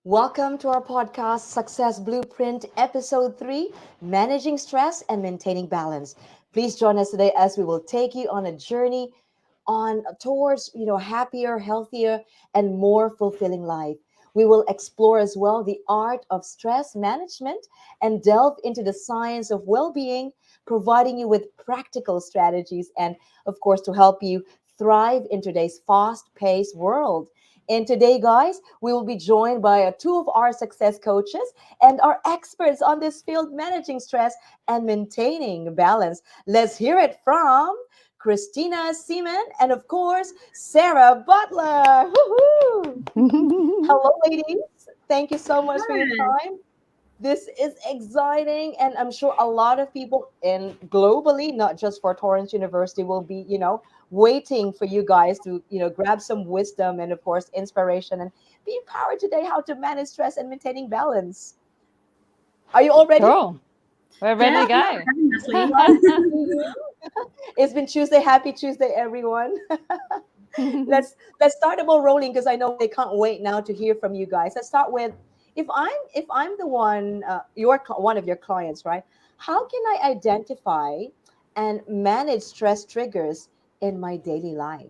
Welcome to our podcast, Success Blueprint, Episode 3, Managing Stress and Maintaining Balance. Please join us today as we will take you on a journey on towards, happier, healthier, and more fulfilling life. We will explore as well the art of stress management and delve into the science of well-being, providing you with practical strategies and, of course, to help you thrive in today's fast-paced world. And today, guys, we will be joined by two of our success coaches and our experts on this field managing stress and maintaining balance. Let's hear it from Christina Seaman and, of course, Sarah Butler. Woohoo! Hello, ladies. Thank you so much for your Good. time. This is exciting, and I'm sure a lot of people in globally, not just for Torrance University, will be, waiting for you guys to, grab some wisdom and, of course, inspiration and be empowered today how to manage stress and maintaining balance. Are you all ready? Cool. We're ready Yeah, to thanks for go. having us, Lee. Glad to see you. It's been Tuesday. Happy Tuesday, everyone. Let's start the ball rolling because I know they can't wait now to hear from you guys. Let's start with if I'm the one one of your clients, right? How can I identify and manage stress triggers in my daily life?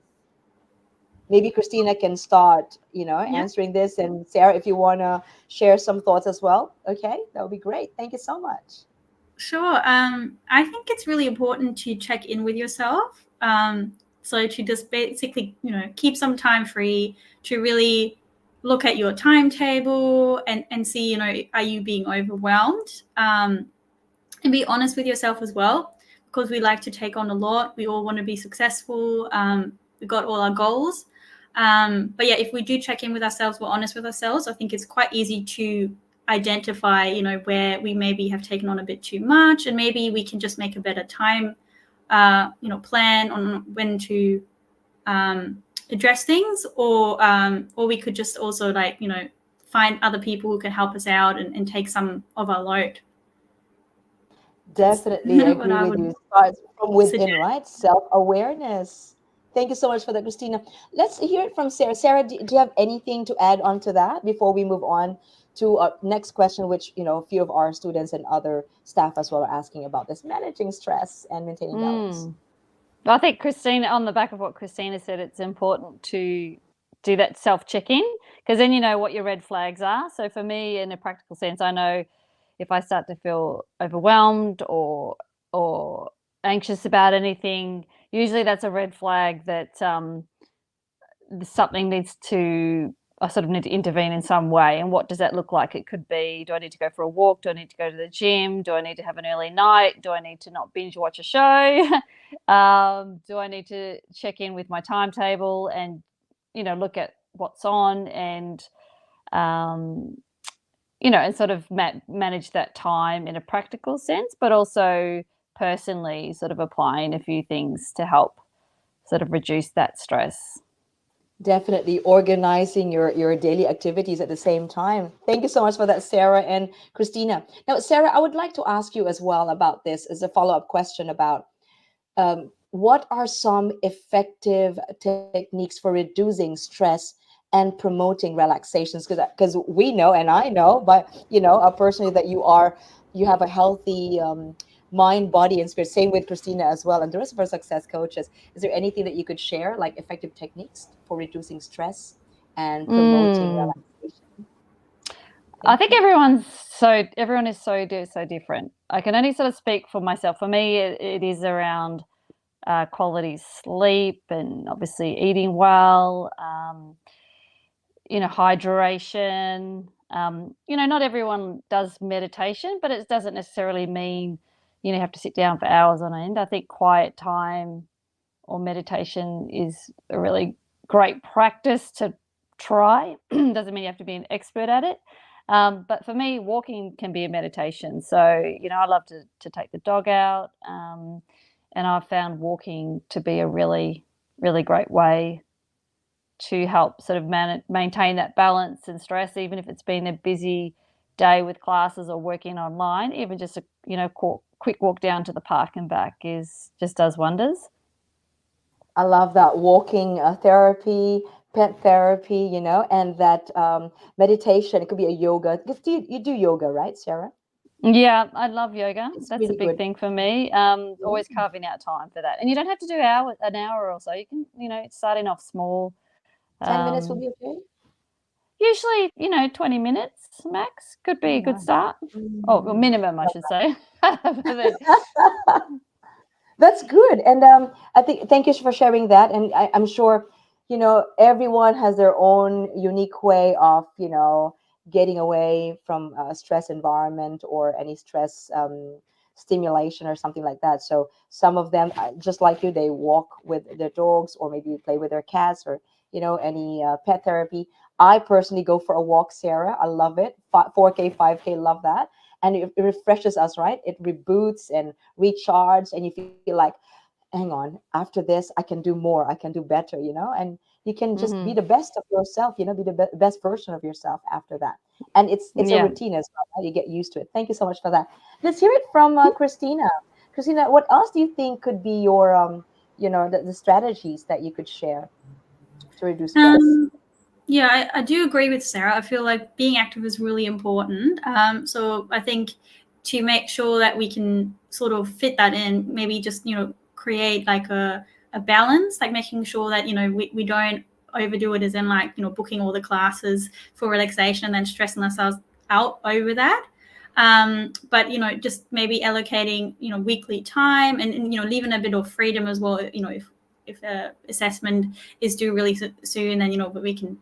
Maybe Christina can start, Yeah, answering this, and Sarah, if you wanna share some thoughts as well, okay, that would be great. Thank you so much. sure. I think it's really important to check in with yourself. So to just basically, keep some time free to really look at your timetable and see, are you being overwhelmed? And be honest with yourself as well, because we like to take on a lot. We all want to be successful. We got all our goals. But yeah, if we do check in with ourselves, we're honest with ourselves, I think it's quite easy to identify, where we maybe have taken on a bit too much, and maybe we can just make a better time, plan on when to address things, or we could just also find other people who can help us out and take some of our load. That's Definitely what agree I with would you. Starts from suggest. within, right? Self-awareness. Thank you so much for that, Christina. Let's hear it from Sarah. Sarah, do you have anything to add on to that before we move on to our next question, which, a few of our students and other staff as well are asking about this managing stress and maintaining balance? Mm. I think Christina, on the back of what Christina said, it's important to do that self-check-in because then you know what your red flags are. So for me, in a practical sense, I know if I start to feel overwhelmed or anxious about anything, usually that's a red flag that something needs to I sort of need to intervene in some way. And what does that look like? It could be, do I need to go for a walk? Do I need to go to the gym? Do I need to have an early night? Do I need to not binge watch a show? Do I need to check in with my timetable and, look at what's on and, um, and sort of manage that time in a practical sense, but also personally sort of applying a few things to help sort of reduce that stress. Definitely organizing your daily activities at the same time. Thank you so much for that, Sarah and Christina. Now, Sarah, I would like to ask you as well about this as a follow-up question about what are some effective techniques for reducing stress and promoting relaxations? Because we know, and I know, but personally, that you have a healthy mind, body, and spirit. Same with Christina as well, and the rest of our success coaches. Is there anything that you could share, like effective techniques for reducing stress and promoting Mm. relaxation? I Thank think you. everyone is so different. I can only sort of speak for myself. For me, it is around quality sleep and obviously eating well. Hydration. Not everyone does meditation, but it doesn't necessarily mean you have to sit down for hours on end. I think quiet time or meditation is a really great practice to try. Doesn't mean you have to be an expert at it. But for me, walking can be a meditation. So, I love to take the dog out. And I've found walking to be a really, really great way to help sort of maintain that balance and stress, even if it's been a busy day with classes or working online. Even just a quick walk down to the park and back is just does wonders. I love that walking therapy, pet therapy, and that meditation. It could be a yoga. Because you do yoga, right, Sarah? Yeah, I love yoga. It's That's a really big good. thing for me. Always carving out time for that. And you don't have to do an hour or so. You can, starting off small. 10 minutes will Um, be okay. Usually, 20 minutes max could be Oh, a good nice. start. Oh, well, Mm. minimum, I should say. But then, That's good. And I think thank you for sharing that. And I'm sure, everyone has their own unique way of, getting away from a stress environment or any stress stimulation or something like that. So some of them, just like you, they walk with their dogs or maybe play with their cats or, any pet therapy. I personally go for a walk, Sarah. I love it. 4K, 5K, love that. And it refreshes us, right? It reboots and recharge, and you feel like, hang on, after this I can do more, I can do better, and you can just be mhm. the best of yourself, be the best version of yourself after that. And it's a Yeah. routine as well, right? You get used to it. Thank you so much for that. Let's hear it from Christina. Christina, what else do you think could be your the strategies that you could share to reduce stress? Um, yeah, I do agree with Sarah. I feel like being active is really important. So I think to make sure that we can sort of fit that in, maybe just, create like a balance, like making sure that, we don't overdo it as in like, booking all the classes for relaxation and then stressing ourselves out over that. But, just maybe allocating, weekly time and, leaving a bit of freedom as well, if the assessment is due really soon, then, we can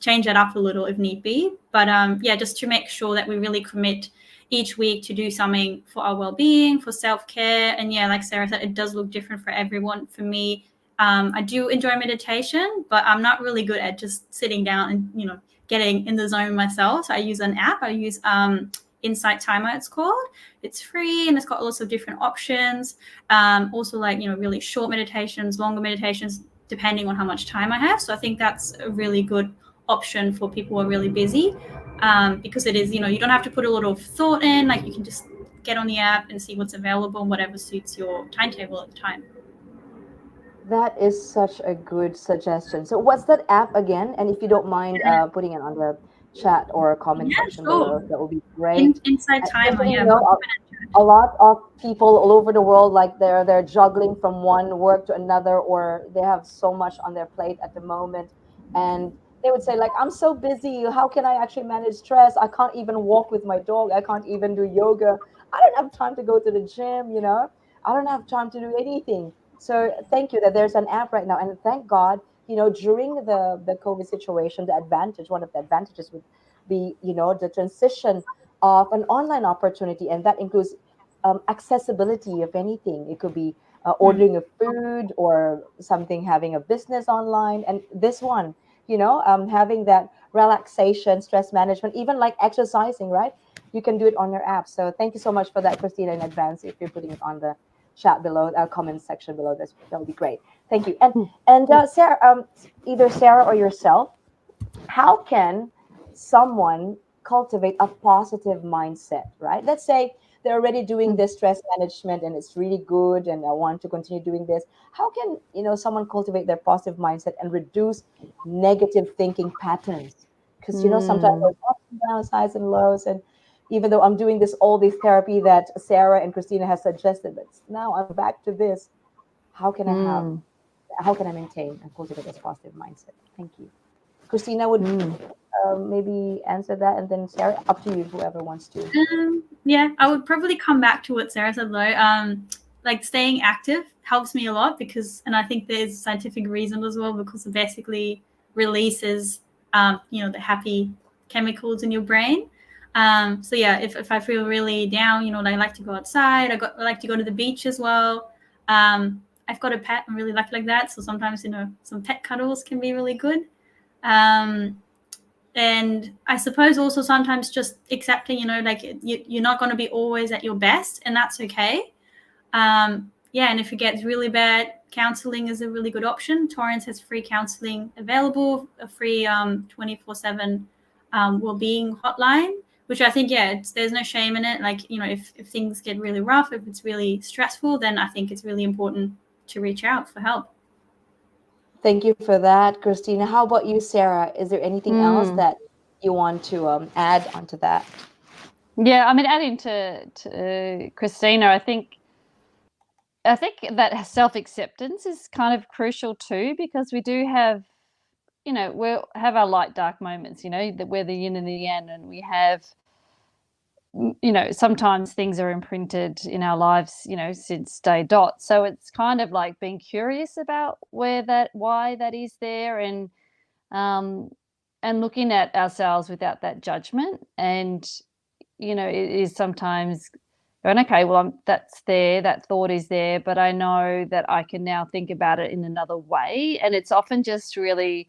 change that up a little if need be. But yeah, just to make sure that we really commit each week to do something for our well-being, for self-care. And yeah, like Sarah said, it does look different for everyone. For me, I do enjoy meditation, but I'm not really good at just sitting down and getting in the zone myself. So I use an app. I use Insight Timer, it's called. It's free and it's got lots of different options. Also, like really short meditations, longer meditations, depending on how much time I have. So I think that's a really good option for people who are really busy, because it is, you don't have to put a lot of thought in. Like you can just get on the app and see what's available and whatever suits your timetable at the time. That is such a good suggestion. So what's that app again? And if you don't mind putting it on the chat or comment Yeah, section below, sure. that would be great. Inside Timer, Especially, yeah. a lot of people all over the world, like they're juggling from one work to another, or they have so much on their plate at the moment, and they would say like, I'm so busy, how can I actually manage stress? I can't even walk with my dog, I can't even do yoga, I don't have time to go to the gym, I don't have time to do anything. So thank you that there's an app right now, and thank God, during the COVID situation, one of the advantages would be, the transition of an online opportunity, and that includes accessibility of anything. It could be Mm. ordering of food or something, having a business online, and this one, having that relaxation, stress management, even like exercising, right? You can do it on your app. So thank you so much for that, Christina, in advance. If you're putting it on the chat below, our comment section below, that would be great. Thank you. And Sarah, either Sarah or yourself, how can someone cultivate a positive mindset, right? Let's say they're already doing this stress management and it's really good and I want to continue doing this. How can, someone cultivate their positive mindset and reduce negative thinking patterns? Because, sometimes Mm, there's ups and downs, highs and lows. And even though I'm doing all this therapy that Sarah and Christina has suggested, but now I'm back to this. How can I have, mm, how can I maintain and cultivate this positive mindset? Thank you. Christina would mm. maybe answer that, and then Sarah, up to you, whoever wants to Yeah, I answer. would probably come back to what Sarah said though. Like staying active helps me a lot because, and I think there's scientific reason as well, because it basically releases, the happy chemicals in your brain. So yeah, if I feel really down, I like to go outside. I like to go to the beach as well. I've got a pet. I'm really lucky like that. So sometimes, some pet cuddles can be really good. Um, and I suppose also sometimes just accepting, like you're not going to be always at your best, and that's okay. Yeah, and if it gets really bad, counseling is a really good option. Torrance has free counseling available, a free 24/7 well-being hotline, which I think, yeah, there's no shame in it. Like, if things get really rough, if it's really stressful, then I think it's really important to reach out for help. Thank you for that, Christina. How about you, Sarah? Is there anything else Mm. that you want to add onto that? Yeah, I mean, adding to Christina, I think that self-acceptance is kind of crucial too, because we do have, we'll have our light dark moments, that we're the yin and the yang, and we have, sometimes things are imprinted in our lives, since day dot. So it's kind of like being curious about why that is there, um, and looking at ourselves without that judgment. And it is sometimes going, okay, well, that's there, that thought is there, but I know that I can now think about it in another way. And it's often just really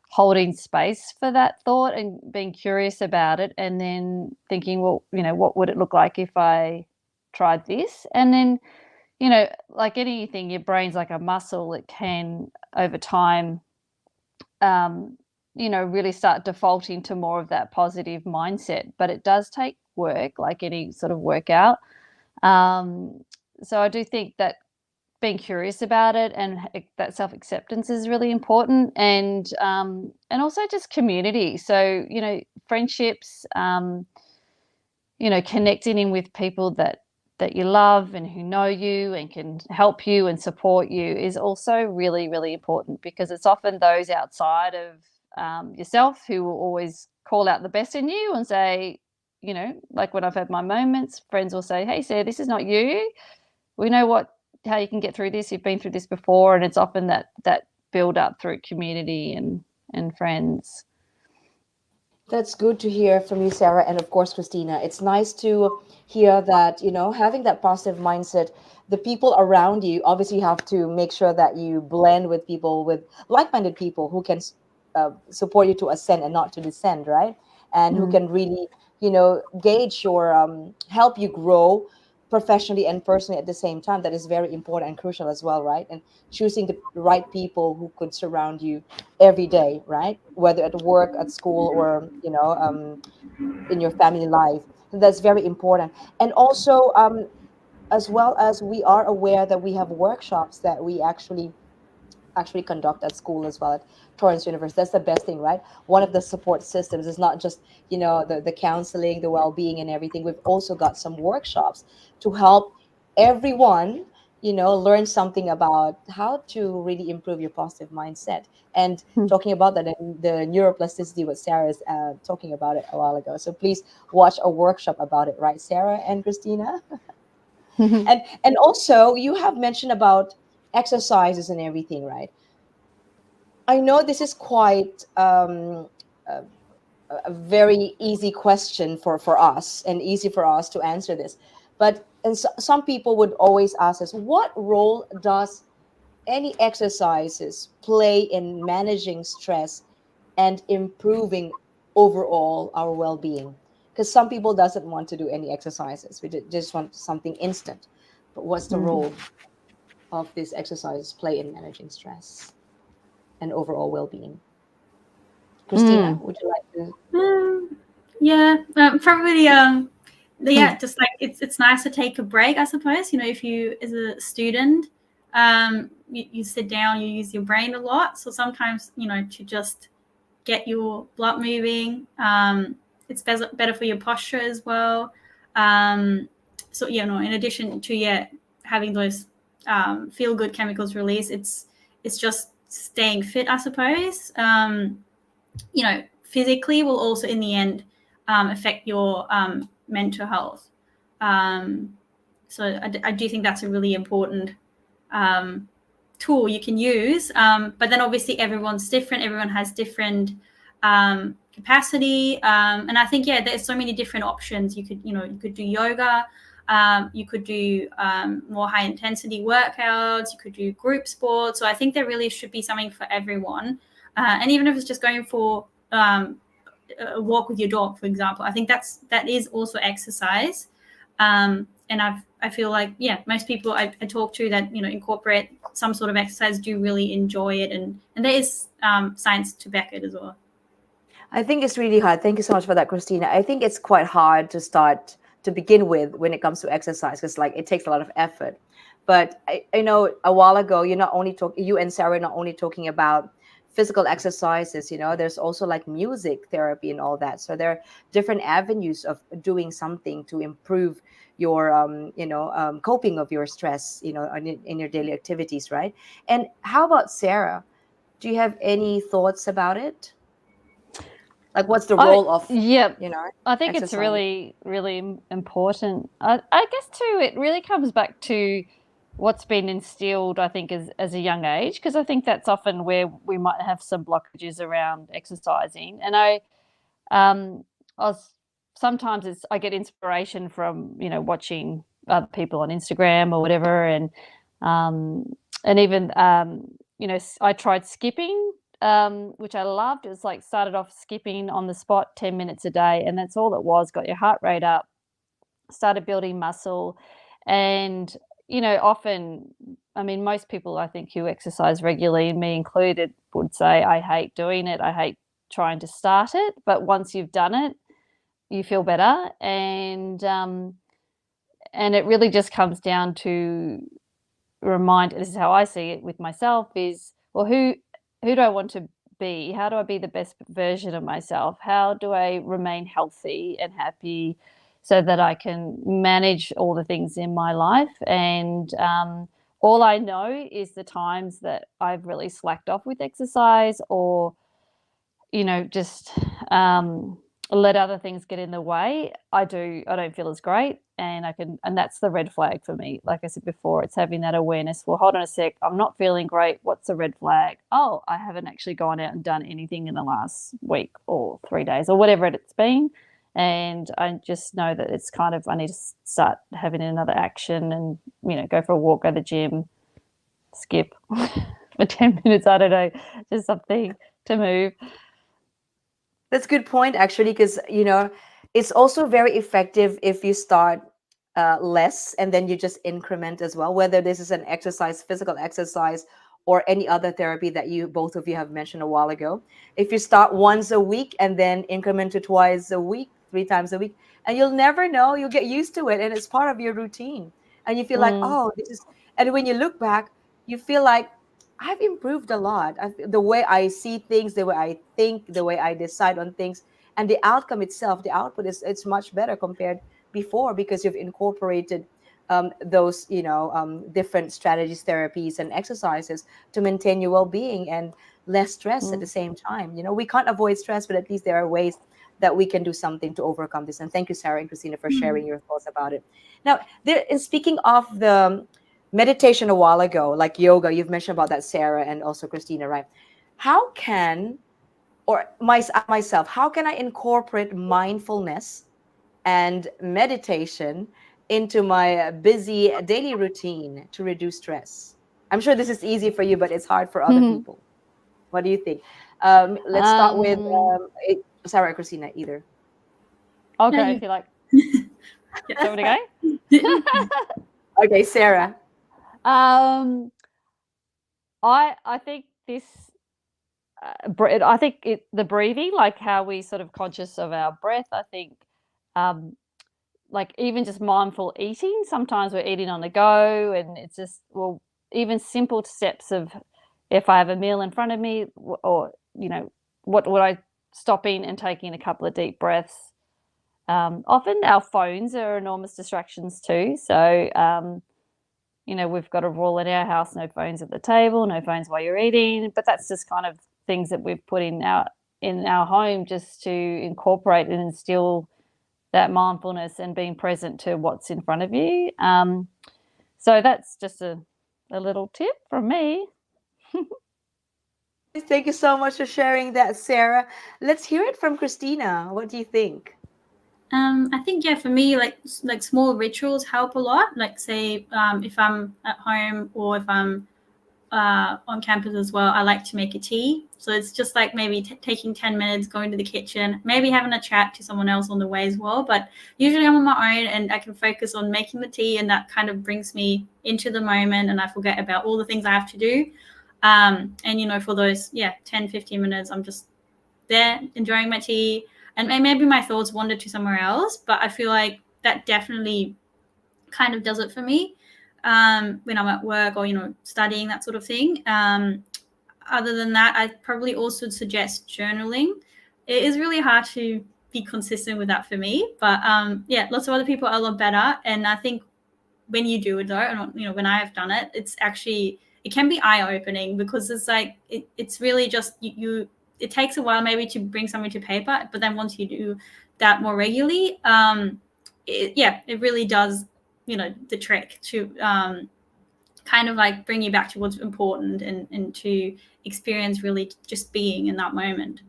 holding space for that thought and being curious about it, and then thinking, well, what would it look like if I tried this? And then, like anything, your brain's like a muscle. It can, over time, really start defaulting to more of that positive mindset. But it does take work, like any sort of workout. So I do think that being curious about it and that self-acceptance is really important, and also just community. So friendships, connecting in with people that you love and who know you and can help you and support you is also really, really important, because it's often those outside of yourself who will always call out the best in you and say, like when I've had my moments, friends will say, hey, Sarah, this is not you. We know how you can get through this. You've been through this before. And it's often that build up through community and friends. That's good to hear from you, Sarah, and of course, Christina. It's nice to hear that, having that positive mindset, the people around you, obviously, you have to make sure that you blend with people, with like-minded people who can support you to ascend and not to descend, right? And who Mm. can really, gauge your, help you grow professionally and personally at the same time. That is very important and crucial as well, right? And choosing the right people who could surround you every day, right? Whether at work, at school, or in your family life. So that's very important. And also, as well as we are aware that we have workshops that we actually conduct at school as well at Torrance University. That's the best thing, right? One of the support systems is not just the counseling, the well-being, and everything. We've also got some workshops to help everyone learn something about how to really improve your positive mindset. And talking about that in the neuroplasticity, what Sarah is talking about it a while ago. So please watch a workshop about it, right, Sarah and Christina? And also you have mentioned about exercises and everything, right? I know this is quite a, a very easy question for us, and easy for us to answer this. But some people would always ask us, what role does any exercises play in managing stress and improving overall our well-being? Because some people doesn't want to do any exercises. We just want something instant. But what's the Mm. role of these exercises play in managing stress and overall well-being? Christina, Mm. would you like to? Yeah, probably. Mm. Yeah, just like it's nice to take a break, I suppose. If you as a student, you sit down, you use your brain a lot. So sometimes, to just get your blood moving. It's better for your posture as well. So in addition to having those feel good chemicals released, it's just staying fit, I suppose. Physically will also in the end affect your mental health. So I do think that's a really important tool you can use. But then obviously everyone's different. Everyone has different capacity. And I think, there's so many different options. You could do yoga. You could do more high intensity workouts. You could do group sports. So I think there really should be something for everyone. And even if it's just going for a walk with your dog, for example, I think that is also exercise. And I feel like most people I talk to that incorporate some sort of exercise do really enjoy it, and there is science to back it as well. I think it's really hard. Thank you so much for that, Christina. I think it's quite hard to begin with when it comes to exercise, because like it takes a lot of effort. But I know a while ago, you and Sarah are not only talking about physical exercises, there's also like music therapy and all that. So there are different avenues of doing something to improve your, coping of your stress, in your daily activities, right? And how about Sarah? Do you have any thoughts about it? Like, what's the I role of, yeah, you know, I think it's exercise? really, really important. I guess too, it really comes back to what's been instilled, I think, as a young age, because I think that's often where we might have some blockages around exercising. And um, I was sometimes I get inspiration from watching other people on Instagram or whatever, um, and even I tried skipping, which I loved. It was like started off skipping on the spot 10 minutes a day, and that's all it was. Got your heart rate up, started building muscle, and often, I mean, most people I think who exercise regularly, me included, would say I hate doing it. I hate trying to start it, but once you've done it, you feel better, and it really just comes down to this is how I see it with myself, is, well, who do I want to be? How do I be the best version of myself? How do I remain healthy and happy so that I can manage all the things in my life? And all I know is the times that I've really slacked off with exercise, or just let other things get in the way. I don't feel as great, and that's the red flag for me. Like I said before, it's having that awareness. Well, hold on a sec, I'm not feeling great. What's the red flag? Oh, I haven't actually gone out and done anything in the last week or 3 days or whatever it's been. And I just know that it's kind of, I need to start having another action and, go for a walk, go to the gym, skip for 10 minutes. I don't know, just something to move. That's a good point, actually, because it's also very effective if you start less and then you just increment as well. Whether this is an exercise, physical exercise, or any other therapy that both of you have mentioned a while ago. If you start once a week and then increment to twice a week, 3 times a week, and you'll never know, you'll get used to it, and it's part of your routine, and you feel like, Mm, oh, this is. And when you look back, you feel like I've improved a lot. The way I see things, the way I think, the way I decide on things, and the outcome itself, the output it's much better compared before, because you've incorporated those different strategies, therapies, and exercises to maintain your well-being and less stress at mm, the same time. We can't avoid stress, but at least there are ways that we can do something to overcome this. And thank you, Sarah and Christina, for sharing your thoughts about it. Now, in speaking of the meditation a while ago, like yoga, you've mentioned about that, Sarah, and also Christina, right? How can, or myself, how can I incorporate mindfulness and meditation into my busy daily routine to reduce stress? I'm sure this is easy for you, but it's hard for other mhm. people. What do you think? Let's start with Um, Sarah or Christina, either. I'll Yeah, go you. if you like. Yeah. Do you want me to go? Okay, Sarah. um, I think this. I think the breathing, like how we sort of conscious of our breath. I think, um, like even just mindful eating. Sometimes we're eating on the go, and it's just, well, even simple steps of, if I have a meal in front of me, or what would I stopping and taking a couple of deep breaths. Often our phones are enormous distractions too. So, we've got a rule in our house: no phones at the table, no phones while you're eating. But that's just kind of things that we've put in our home, just to incorporate and instill that mindfulness and being present to what's in front of you. So that's just a little tip from me. Thank you so much for sharing that, Sarah. Let's hear it from Christina. What do you think? I think, yeah, for me, like small rituals help a lot. Like, say, if I'm at home or if I'm on campus as well, I like to make a tea. So it's just like maybe taking 10 minutes, going to the kitchen, maybe having a chat to someone else on the way as well. But usually I'm on my own and I can focus on making the tea, and that kind of brings me into the moment and I forget about all the things I have to do. And for those 10, 15 minutes, I'm just there enjoying my tea, and maybe my thoughts wander to somewhere else, but I feel like that definitely kind of does it for me. when I'm at work or, studying, that sort of thing. Other than that, I probably also suggest journaling. It is really hard to be consistent with that for me, but yeah, lots of other people are a lot better. And I think when you do it though, and when I have done it, it can be eye-opening, because it's like it's really just you it takes a while maybe to bring something to paper, but then once you do that more regularly, it really does the trick to kind of like bring you back to what's important, and to experience really just being in that moment.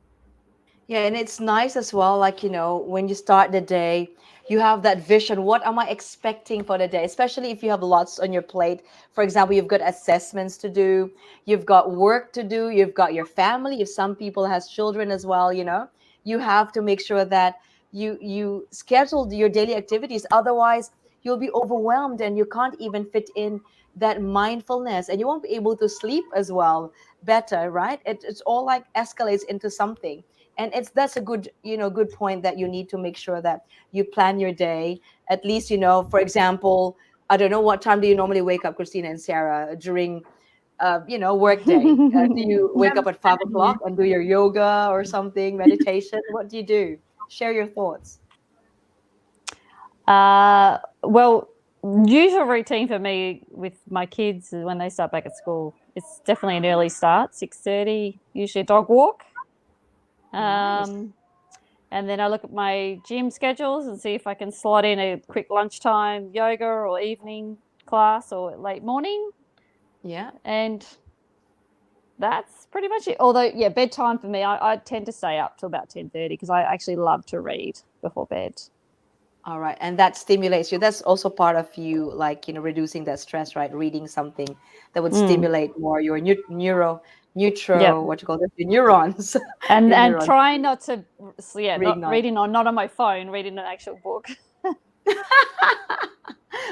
Yeah, and it's nice as well, like, when you start the day, you have that vision. What am I expecting for the day? Especially if you have lots on your plate. For example, you've got assessments to do, you've got work to do, you've got your family. If some people has children as well, you have to make sure that you schedule your daily activities. Otherwise, you'll be overwhelmed and you can't even fit in that mindfulness, and you won't be able to sleep as well better, right? It's all like escalates into something. And that's a good point, that you need to make sure that you plan your day. At least, for example, I don't know, what time do you normally wake up, Christina and Sarah, during work day? Do you wake up at 5 o'clock and do your yoga or something, meditation? What do you do? Share your thoughts. Well, usual routine for me with my kids is when they start back at school. It's definitely an early start, 6:30, usually a dog walk. Nice. And then I look at my gym schedules and see if I can slot in a quick lunchtime yoga or evening class or late morning. Yeah. And that's pretty much it. Although, yeah, bedtime for me, I tend to stay up till about 10:30 because I actually love to read before bed. All right. And that stimulates you. That's also part of you, like, reducing that stress, right? Reading something that would stimulate more your what you call it, your neurons. And Your and neurons. trying not to, not Reignite. reading not on my phone, reading an actual book.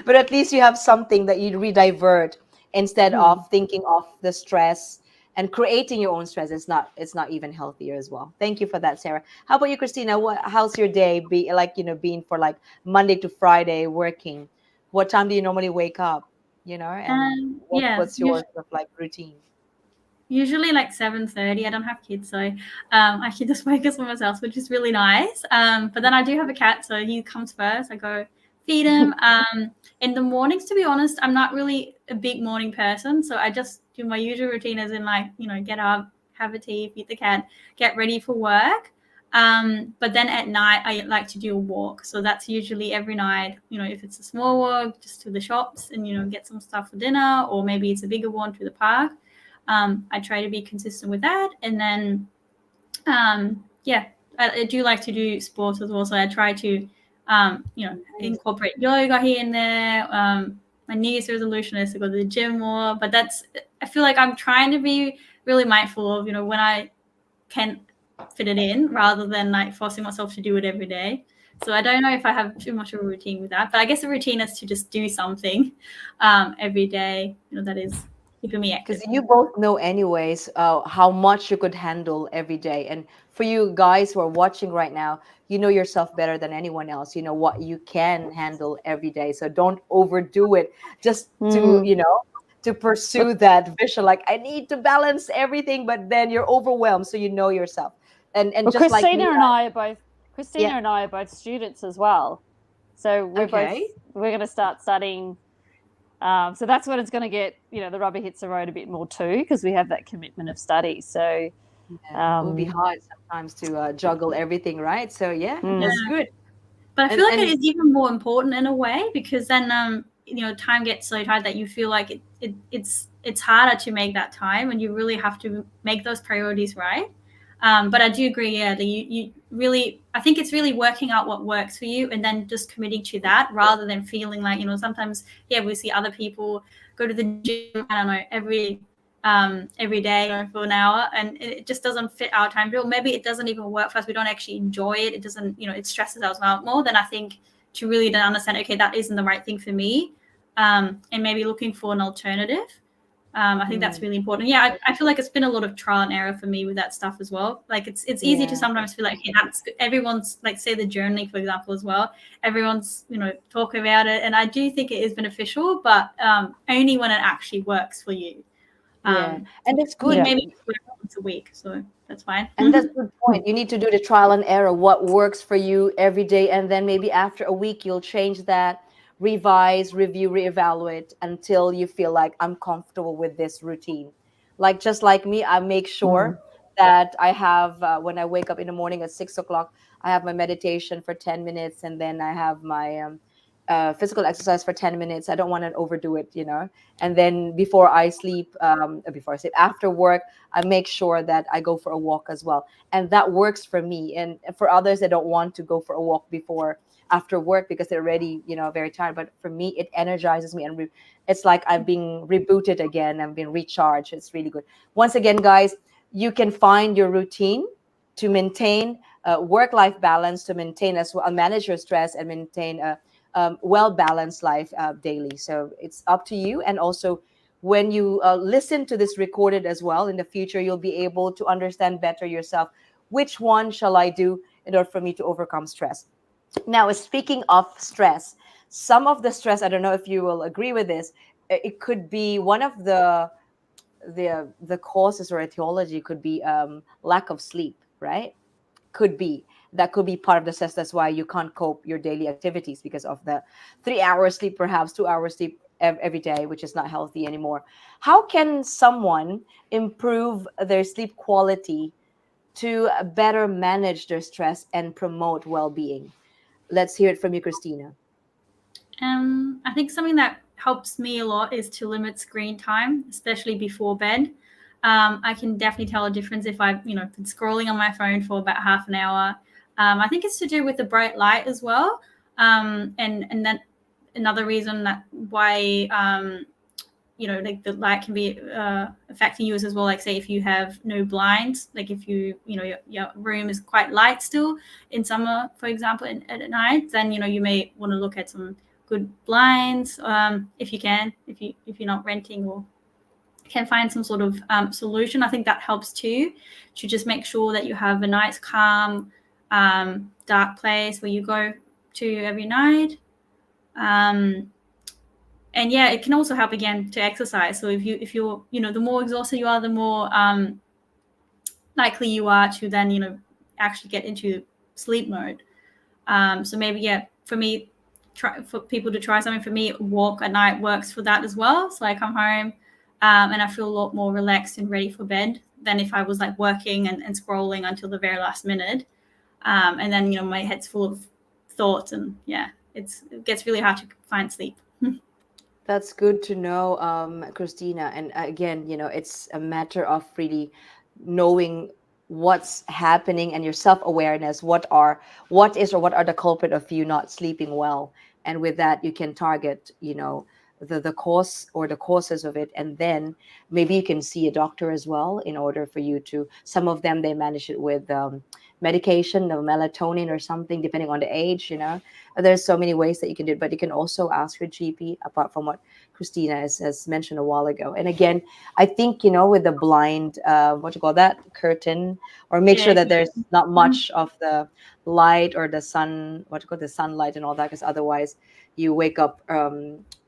But at least you have something that you redivert instead of thinking of the stress and creating your own stress. It's not even healthier as well. Thank you for that, Sarah. How about you, Christina? How's your day being for like Monday to Friday working? What time do you normally wake up? And what's your sort of like routine? Usually like 7:30. I don't have kids, so I can just focus on myself, which is really nice. But then I do have a cat, so he comes first. I go feed him. In the mornings, to be honest, I'm not really a big morning person, so I just do my usual routine, as in like, get up, have a tea, feed the cat, get ready for work. But then at night, I like to do a walk. So that's usually every night, if it's a small walk, just to the shops and, get some stuff for dinner, or maybe it's a bigger one to the park. I try to be consistent with that. And then, I do like to do sports as well. So I try to, incorporate yoga here and there. My New Year's resolution is to go to the gym more, but I feel like I'm trying to be really mindful of, when I can fit it in, rather than like forcing myself to do it every day. So I don't know if I have too much of a routine with that, but I guess the routine is to just do something every day, that is keeping me active. Because you both know anyways how much you could handle every day. And for you guys who are watching right now, you know yourself better than anyone else. You know what you can handle every day. So don't overdo it just to pursue that vision. Like, I need to balance everything, but then you're overwhelmed. So you know yourself. And Well, just like Christina me, and I are both students as well. So we're Okay. going to start studying. So that's when it's going to get, the rubber hits the road a bit more too, because we have that commitment of study. So it will be hard sometimes to juggle everything, right? So that's good. But I feel like And- it is even more important in a way, because then time gets so tight that you feel like it's harder to make that time, and you really have to make those priorities right. But I do agree, that you really, I think it's really working out what works for you, and then just committing to that, rather than feeling like, sometimes we see other people go to the gym, I don't know, every day for an hour, and it just doesn't fit our timetable. Maybe it doesn't even work for us. We don't actually enjoy it. It doesn't, it stresses us out more. Than I think to really then understand, okay, that isn't the right thing for me, and maybe looking for an alternative. I think that's really important. Yeah, I feel like it's been a lot of trial and error for me with that stuff as well. Like it's easy to sometimes feel like, hey, that's good. Everyone's like, say the journaling, for example, as well. Everyone's, talking about it. And I do think it is beneficial, but only when it actually works for you. And it's good. Maybe once a week, so that's fine. And that's a good point. You need to do the trial and error, what works for you every day. And then maybe after a week, you'll change that, revise, review, reevaluate until you feel like I'm comfortable with this routine. Like just like me, I make sure that I have, when I wake up in the morning at 6 o'clock, I have my meditation for 10 minutes. And then I have my physical exercise for 10 minutes. I don't want to overdo it, And then before I sleep, after work, I make sure that I go for a walk as well. And that works for me. And for others, they don't want to go for a walk after work because they're already, very tired. But for me, it energizes me. And it's like I'm being rebooted again. I'm being recharged. It's really good. Once again, guys, you can find your routine to maintain work-life balance, to maintain as well, manage your stress and maintain a well-balanced life daily. So it's up to you. And also when you listen to this recorded as well in the future, you'll be able to understand better yourself. Which one shall I do in order for me to overcome stress? Now, speaking of stress, some of the stress, I don't know if you will agree with this, it could be one of the causes or etiology could be lack of sleep, right? That could be part of the stress. That's why you can't cope your daily activities because of the 3 hours sleep, perhaps 2 hours sleep every day, which is not healthy anymore. How can someone improve their sleep quality to better manage their stress and promote well-being? Let's hear it from you, Christina. I think something that helps me a lot is to limit screen time, especially before bed. I can definitely tell a difference if I've, been scrolling on my phone for about half an hour. I think it's to do with the bright light as well. And then another reason that why, like the light can be affecting you as well. Like say if you have no blinds, like if your room is quite light still in summer, for example, at night, then, you may want to look at some good blinds if you can, if you're not renting or can find some sort of solution. I think that helps too, to just make sure that you have a nice, calm, dark place where you go to every night. And yeah, it can also help again to exercise. So if you're, the more exhausted you are, the more likely you are to then, actually get into sleep mode. So maybe, for me, for people to try something. For me, walk at night works for that as well. So I come home and I feel a lot more relaxed and ready for bed than if I was like working and scrolling until the very last minute. And then, my head's full of thoughts and it gets really hard to find sleep. That's good to know, Christina. And again, it's a matter of really knowing what's happening and your self-awareness. What are the culprit of you not sleeping well? And with that, you can target, the cause or the causes of it. And then maybe you can see a doctor as well in order for you to, some of them, they manage it with medication or melatonin or something, depending on the age, There's so many ways that you can do it, but you can also ask your GP, apart from what Christina has mentioned a while ago. And again, I think, with the blind, curtain, or make sure that there's not much of the light or the sun, the sunlight and all that, because otherwise you wake up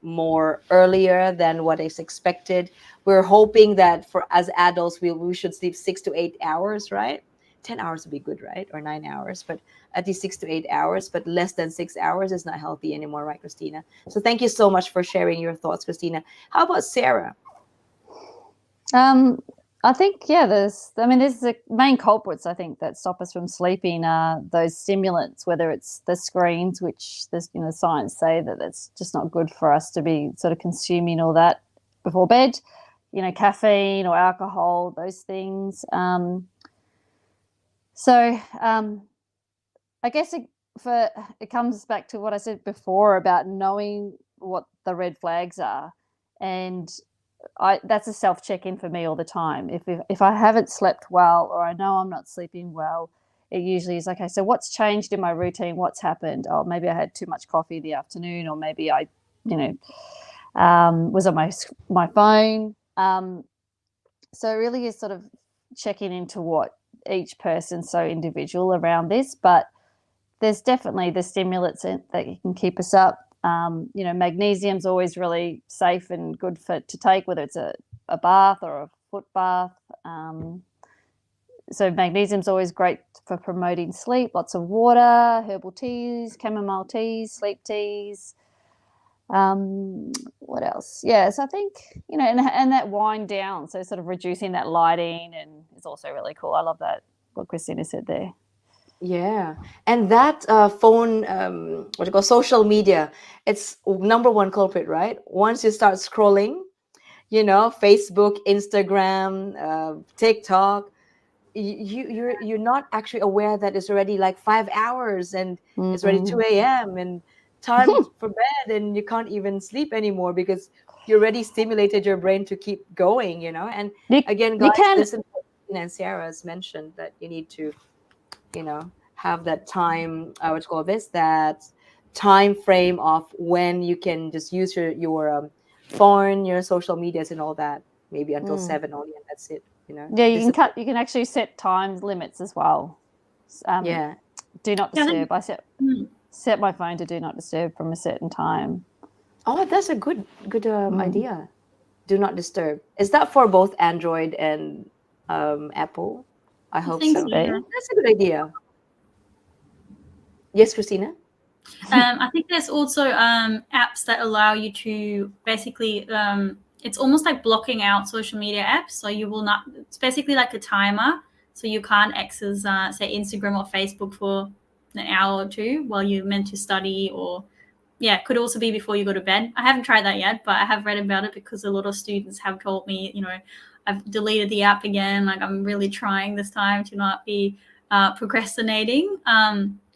more earlier than what is expected. We're hoping that as adults, we should sleep 6 to 8 hours, right? 10 hours would be good, right? Or 9 hours, but at least 6 to 8 hours, but less than 6 hours is not healthy anymore, right, Christina? So thank you so much for sharing your thoughts, Christina. How about Sarah? I think, there's the main culprits, I think, that stop us from sleeping are those stimulants, whether it's the screens, which there's, science say that that's just not good for us to be sort of consuming all that before bed, caffeine or alcohol, those things. So I guess it comes back to what I said before about knowing what the red flags are, and that's a self check-in for me all the time. If I haven't slept well, or I know I'm not sleeping well, it usually is okay. So what's changed in my routine? What's happened? Oh, maybe I had too much coffee in the afternoon, or maybe I, was on my phone So it really is sort of checking into what each person's so individual around this, but there's definitely the stimulants that you can keep us up. Magnesium's always really safe and good to take, whether it's a bath or a foot bath. So magnesium's always great for promoting sleep. Lots of water, herbal teas, chamomile teas, sleep teas. What else? Yes, I think, and that wind down, so sort of reducing that lighting and is also really cool. I love that, what Christina said there. Yeah, and that phone, what you call social media, it's number one culprit, right? Once you start scrolling, Facebook, Instagram, TikTok, you're not actually aware that it's already like 5 hours and it's already 2 a.m. and time for bed, and you can't even sleep anymore because you already stimulated your brain to keep going, And again, guys, listen to what Tina and Sarah has mentioned, that you need to, have that time, what you call this, that time frame of when you can just use your phone, your social medias and all that, maybe until 7 only, and that's it. Yeah, you can actually set time limits as well. Yeah. Do not disturb. I set my phone to do not disturb from a certain time. Oh, that's a good idea. Do not disturb. Is that for both Android and Apple? I hope think so. so, yeah. That's a good idea. Yes, Christina? I think there's also apps that allow you to basically, it's almost like blocking out social media apps. So you will not, it's basically like a timer. So you can't access, say, Instagram or Facebook for an hour or two while you're meant to study, or, yeah, it could also be before you go to bed. I haven't tried that yet, but I have read about it because a lot of students have told me, I've deleted the app again. Like, I'm really trying this time to not be procrastinating.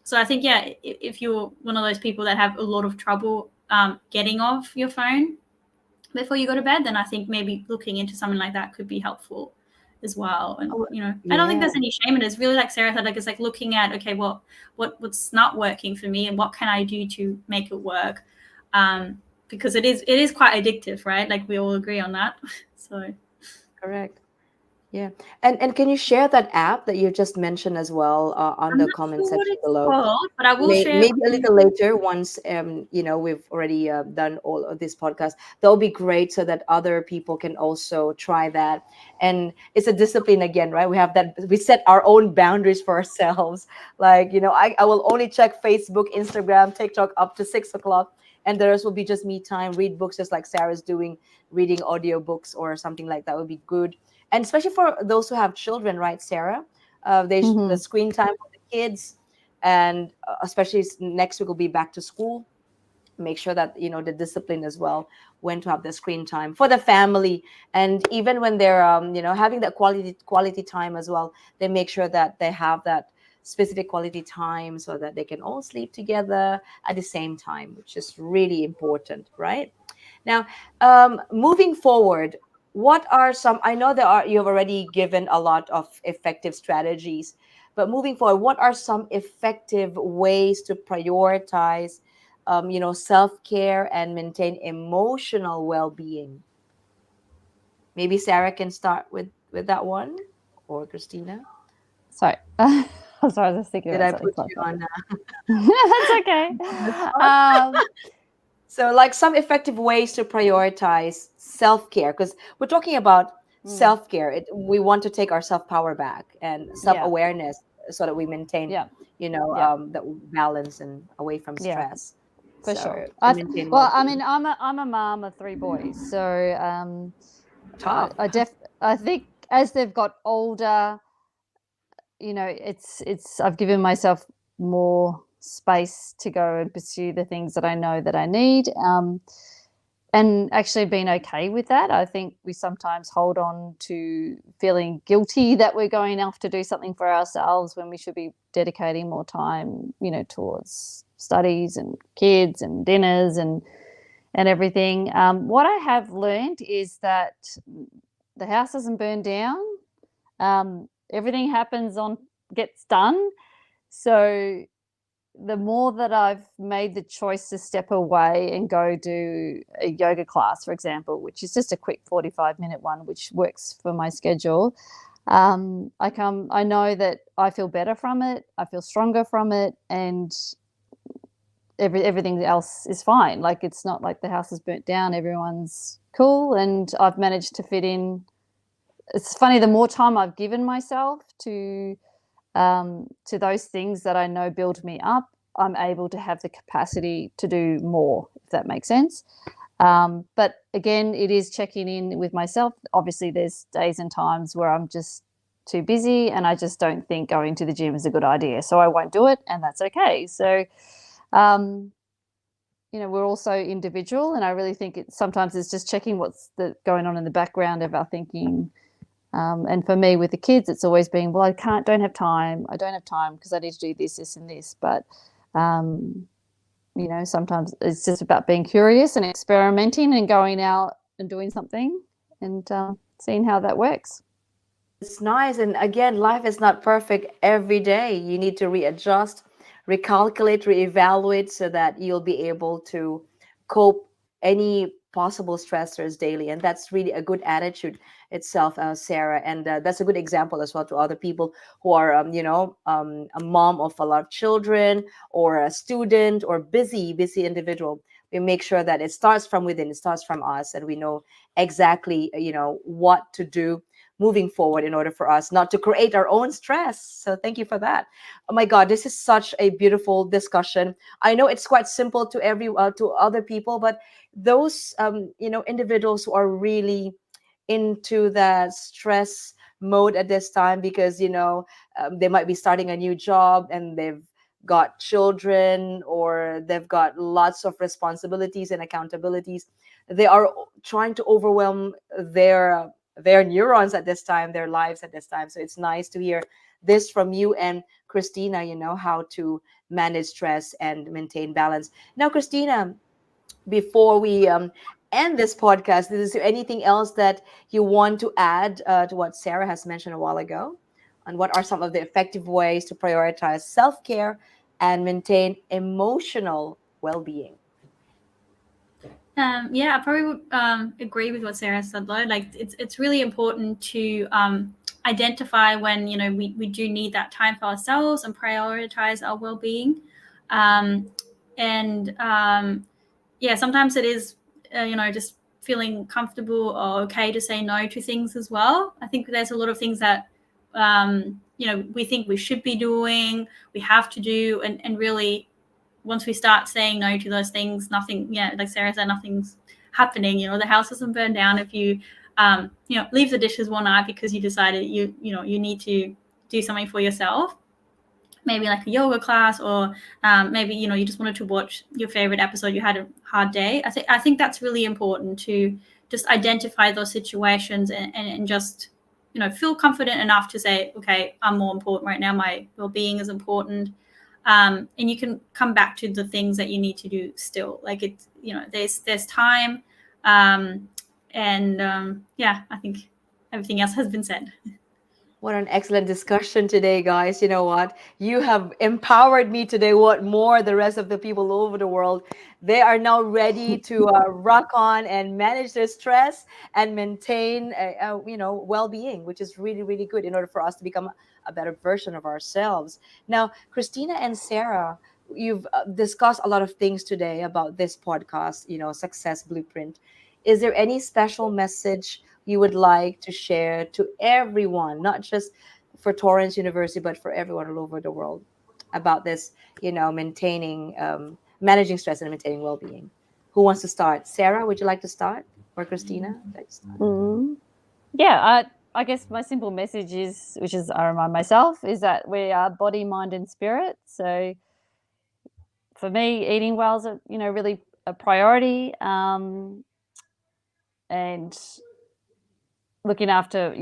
So I think, yeah, if you're one of those people that have a lot of trouble getting off your phone before you go to bed, then I think maybe looking into something like that could be helpful as well. And, I don't think there's any shame in it. It's really, like Sarah said, like, it's like looking at, okay, what's not working for me and what can I do to make it work? Because it is quite addictive, right? Like, we all agree on that. So correct. Yeah. And can you share that app that you just mentioned as well on the comment section below? Called, but I will share Maybe a little later once we've already done all of this podcast. That will be great so that other people can also try that. And it's a discipline again, right? We set our own boundaries for ourselves. Like, I will only check Facebook, Instagram, TikTok up to 6 o'clock. And the rest will be just me time, read books, just like Sarah's doing, reading audiobooks or something like that would be good. And especially for those who have children, right, Sarah? The screen time for the kids, and especially next week will be back to school. Make sure that the discipline as well, when to have the screen time for the family, and even when they're having that quality time as well, they make sure that they have that specific quality time so that they can all sleep together at the same time, which is really important, right? Now, moving forward, what are some? I know you've already given a lot of effective strategies, but moving forward, what are some effective ways to prioritize, self-care and maintain emotional well-being? Maybe Sarah can start with that one, or Christina. Sorry. I'm sorry, I was thinking Did I about put something you on? That's okay. So, like, some effective ways to prioritize self-care, because we're talking about self-care. We want to take our self-power back and self-awareness so that we maintain, the balance and away from stress. For So, sure. to maintain well-being. I'm a mom of 3 boys, so Tough. I think as they've got older, it's I've given myself more space to go and pursue the things that I know that I need, and actually been okay with that. I think we sometimes hold on to feeling guilty that we're going off to do something for ourselves when we should be dedicating more time, towards studies and kids and dinners and everything. What I have learned is that the house doesn't burn down. Everything gets done. So the more that I've made the choice to step away and go do a yoga class, for example, which is just a quick 45-minute one, which works for my schedule, I know that I feel better from it, I feel stronger from it, and everything else is fine. Like, it's not like the house is burnt down, everyone's cool, and I've managed to fit in. It's funny, the more time I've given myself to those things that I know build me up, I'm able to have the capacity to do more, if that makes sense. But again, it is checking in with myself. Obviously, there's days and times where I'm just too busy and I just don't think going to the gym is a good idea. So I won't do it, and that's okay. So, we're also individual, and I really think sometimes it's just checking what's going on in the background of our thinking. And for me, with the kids, it's always been, well, I don't have time because I need to do this, and this. But, sometimes it's just about being curious and experimenting and going out and doing something and seeing how that works. It's nice. And again, life is not perfect every day. You need to readjust, recalculate, reevaluate so that you'll be able to cope any possible stressors daily. And that's really a good attitude itself, Sarah. And that's a good example as well to other people who are, a mom of a lot of children or a student or busy individual. We make sure that it starts from within, it starts from us, and we know exactly, what to do moving forward in order for us not to create our own stress. So thank you for that. Oh my God, this is such a beautiful discussion. I know it's quite simple to to other people, but those individuals who are really into that stress mode at this time because they might be starting a new job and they've got children or they've got lots of responsibilities and accountabilities. They are trying to overwhelm their neurons at this time, their lives at this time. So it's nice to hear this from you and Christina, how to manage stress and maintain balance. Now, Christina, before we end this podcast, is there anything else that you want to add to what Sarah has mentioned a while ago? And what are some of the effective ways to prioritize self-care and maintain emotional well-being? Yeah, I probably would agree with what Sarah said though. Like it's really important to identify when we do need that time for ourselves and prioritize our well-being. Yeah, sometimes it is just feeling comfortable or okay to say no to things as well. I think there's a lot of things that we think we should be doing, we have to do, and really once we start saying no to those things, nothing, like Sarah said, nothing's happening. The house doesn't burn down if you, leave the dishes one night because you decided you need to do something for yourself. Maybe like a yoga class, or maybe you just wanted to watch your favorite episode. You had a hard day. I think that's really important to just identify those situations and just feel confident enough to say, okay, I'm more important right now. My well-being is important. And you can come back to the things that you need to do still. Like it's, there's time. I think everything else has been said. What an excellent discussion today, guys. You know what? You have empowered me today. What more the rest of the people all over the world? They are now ready to rock on and manage their stress and maintain, well-being, which is really, really good in order for us to become a better version of ourselves. Now, Christina and Sarah, you've discussed a lot of things today about this podcast, Success Blueprint. Is there any special message you would like to share to everyone, not just for Torrens University, but for everyone all over the world about this, maintaining, managing stress and maintaining well-being? Who wants to start? Sarah, would you like to start? Or Christina? Yeah, I guess my simple message is, which is I remind myself, is that we are body, mind, and spirit. So for me, eating well is really a priority, and looking after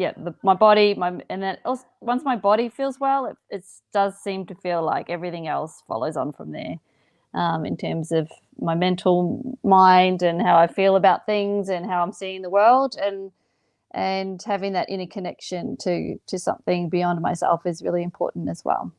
my body, and then also, once my body feels well, it does seem to feel like everything else follows on from there, in terms of my mental mind and how I feel about things and how I'm seeing the world, and having that inner connection to something beyond myself is really important as well.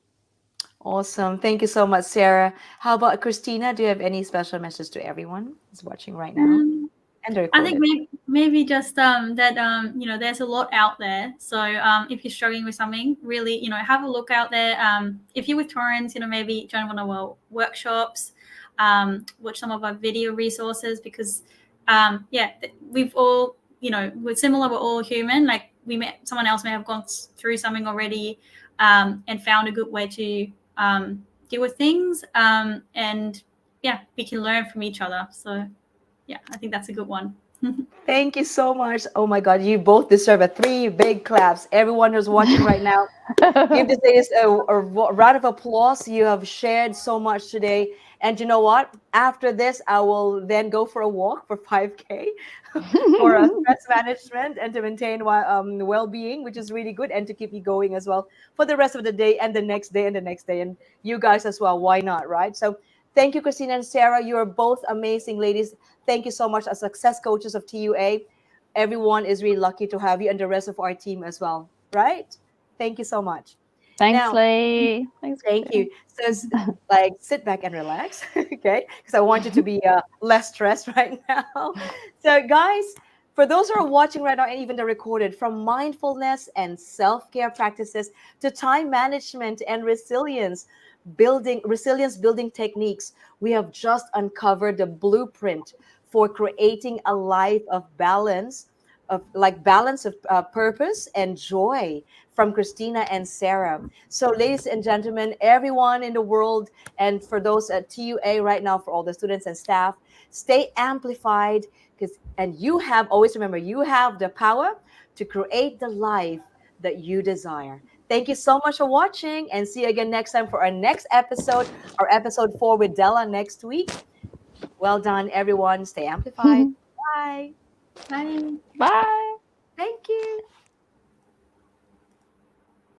Awesome. Thank you so much, Sarah. How about Christina? Do you have any special message to everyone who's watching right now Um, and the I think recorded? maybe just that there's a lot out there. So if you're struggling with something, really have a look out there. If you're with Torrens, maybe join one of our workshops, watch some of our video resources because we've all we're similar. We're all human. Like someone else may have gone through something already and found a good way to deal with things. And yeah, we can learn from each other. So yeah, I think that's a good one. Thank you so much. Oh my God, you both deserve a 3 big claps. Everyone who's watching right now, give this ladies a round of applause. You have shared so much today. And you know what? After this, I will then go for a walk for 5K for stress management and to maintain well-being, which is really good, and to keep you going as well for the rest of the day and the next day and the next day. And you guys as well. Why not, right? So thank you, Christina and Sarah. You are both amazing ladies. Thank you so much as success coaches of TUA. Everyone is really lucky to have you and the rest of our team as well, right? Thank you so much. Thanks, Now, Lee. Thanks, thank Christina. you. So, sit back and relax, okay? Because I want you to be less stressed right now. So, guys, for those who are watching right now and even the recorded, from mindfulness and self-care practices to time management and resilience building techniques, we have just uncovered the blueprint for creating a life of balance, of purpose and joy from Christina and Sarah. So, ladies and gentlemen, everyone in the world, and for those at TUA right now, for all the students and staff, stay amplified and you have, always remember, you have the power to create the life that you desire. Thank you so much for watching, and see you again next time for our next episode, our episode 4 with Della next week. Well done, everyone. Stay amplified. Bye. Bye. Bye. Thank you.